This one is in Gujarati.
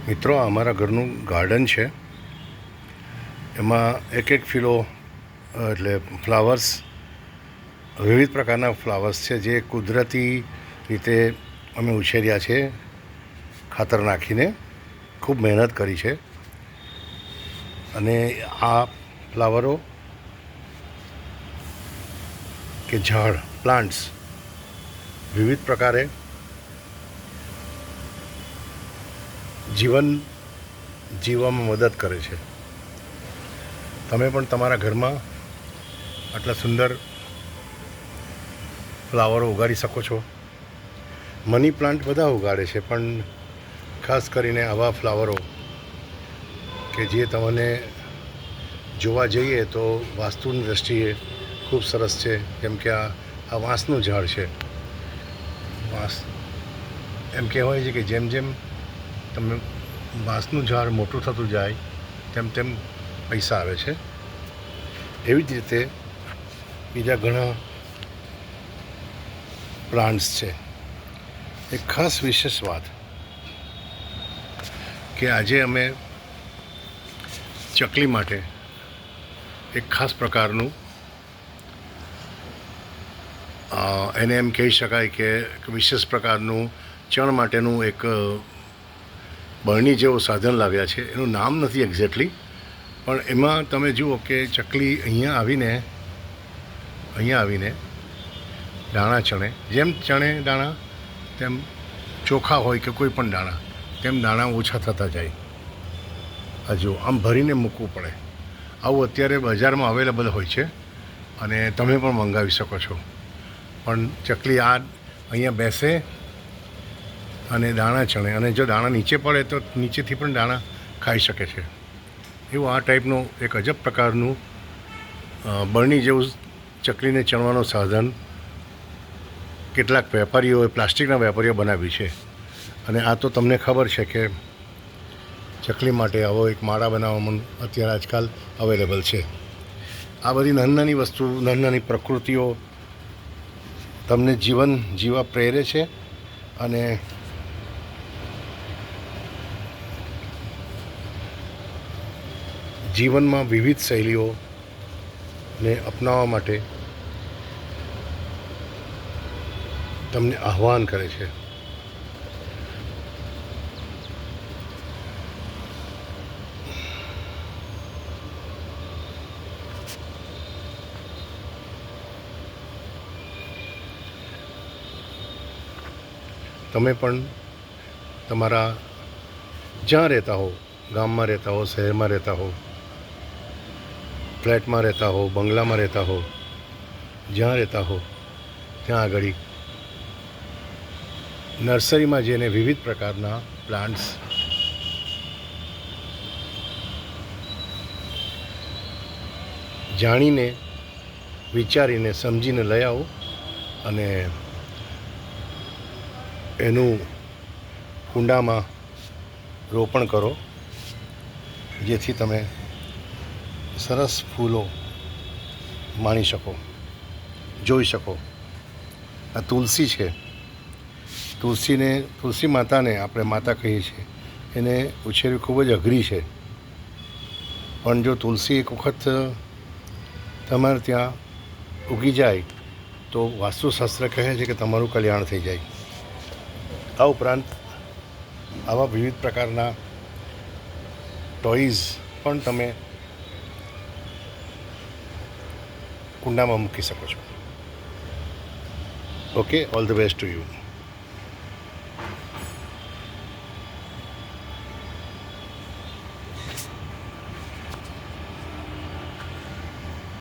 મિત્રો, અમારા ઘરનું ગાર્ડન છે. એમાં એક ફીલો એટલે ફ્લાવર્સ, વિવિધ પ્રકારના ફ્લાવર્સ છે જે કુદરતી રીતે અમે ઉછેર્યા છે, ખાતર નાખીને ખૂબ મહેનત કરી છે. અને આ ફ્લાવરો કે ઝાડ, પ્લાન્ટ્સ વિવિધ પ્રકારે જીવન જીવવામાં મદદ કરે છે. તમે પણ તમારા ઘરમાં આટલા સુંદર ફ્લાવરો ઉગાડી શકો છો. મની પ્લાન્ટ બધા ઉગાડે છે, પણ ખાસ કરીને આવા ફ્લાવરો કે જે તમને જોવા જઈએ તો વાસ્તુની દૃષ્ટિએ ખૂબ સરસ છે. જેમ કે આ વાંસનું ઝાડ છે. વાંસ એમ કહેવાય છે કે જેમ જેમ તમે વાંસનું ઝાડ મોટું થતું જાય તેમ તેમ પૈસા આવે છે. એવી જ રીતે બીજા ઘણા પ્લાન્ટ્સ છે. એક ખાસ વિશેષ વાત કે આજે અમે ચકલી માટે એક ખાસ પ્રકારનું એને એમ કહી શકાય કે વિશેષ પ્રકારનું ચણ માટેનું એક બરણી જેવું સાધન લાવ્યા છે. એનું નામ નથી એક્ઝેક્ટલી, પણ એમાં તમે જુઓ કે ચકલી અહીંયા આવીને દાણા ચણે, જેમ ચણે દાણા તેમ ચોખા હોય કે કોઈ પણ દાણા, તેમ દાણા ઓછા થતા જાય. હજુ આમ ભરીને મૂકવું પડે. આવું અત્યારે બજારમાં અવેલેબલ હોય છે અને તમે પણ મંગાવી શકો છો. પણ ચકલી આ અહીંયા બેસે અને દાણા ચણે, અને જો દાણા નીચે પડે તો નીચેથી પણ દાણા ખાઈ શકે છે. એવું આ ટાઈપનું એક અજબ પ્રકારનું બરણી જેવું ચકલીને ચણવાનું સાધન કેટલાક વેપારીઓએ, પ્લાસ્ટિકના વેપારીઓ બનાવ્યું છે. અને આ તો તમને ખબર છે કે ચકલી માટે આવો એક માળા બનાવવામાં અત્યારે આજકાલ અવેલેબલ છે. આ બધી નાની નાની વસ્તુ, નાની નાની પ્રકૃતિઓ તમને જીવન જીવવા પ્રેરે છે અને જીવનમાં વિવિધ શૈલીઓને અપનાવવા માટે તમને આહ્વાન કરે છે. તમે પણ તમારા જ્યાં રહેતા હો, ગામમાં રહેતા હો, શહેરમાં રહેતા હો, ફ્લેટમાં રહેતા હો, બંગલામાં રહેતા હો, જ્યાં રહેતા હો ત્યાં આગળ નર્સરીમાં જઈને વિવિધ પ્રકારના પ્લાન્ટ્સ જાણીને, વિચારીને, સમજીને લઈ આવો અને એનું કુંડામાં રોપણ કરો, જેથી તમે સરસ ફૂલો માણી શકો, જોઈ શકો. આ તુલસી છે. તુલસી માતાને આપણે માતા કહીએ છીએ. એને ઉછેરવી ખૂબ જ અઘરી છે. પણ જો તુલસી એક વખત તમારે ત્યાં ઉગી જાય તો વાસ્તુશાસ્ત્ર કહે છે કે તમારું કલ્યાણ થઈ જાય. આ ઉપરાંત આવા વિવિધ પ્રકારના ટોયઝ પણ તમે કુંડામાં મૂકી શકો છો. Okay, all the best to you.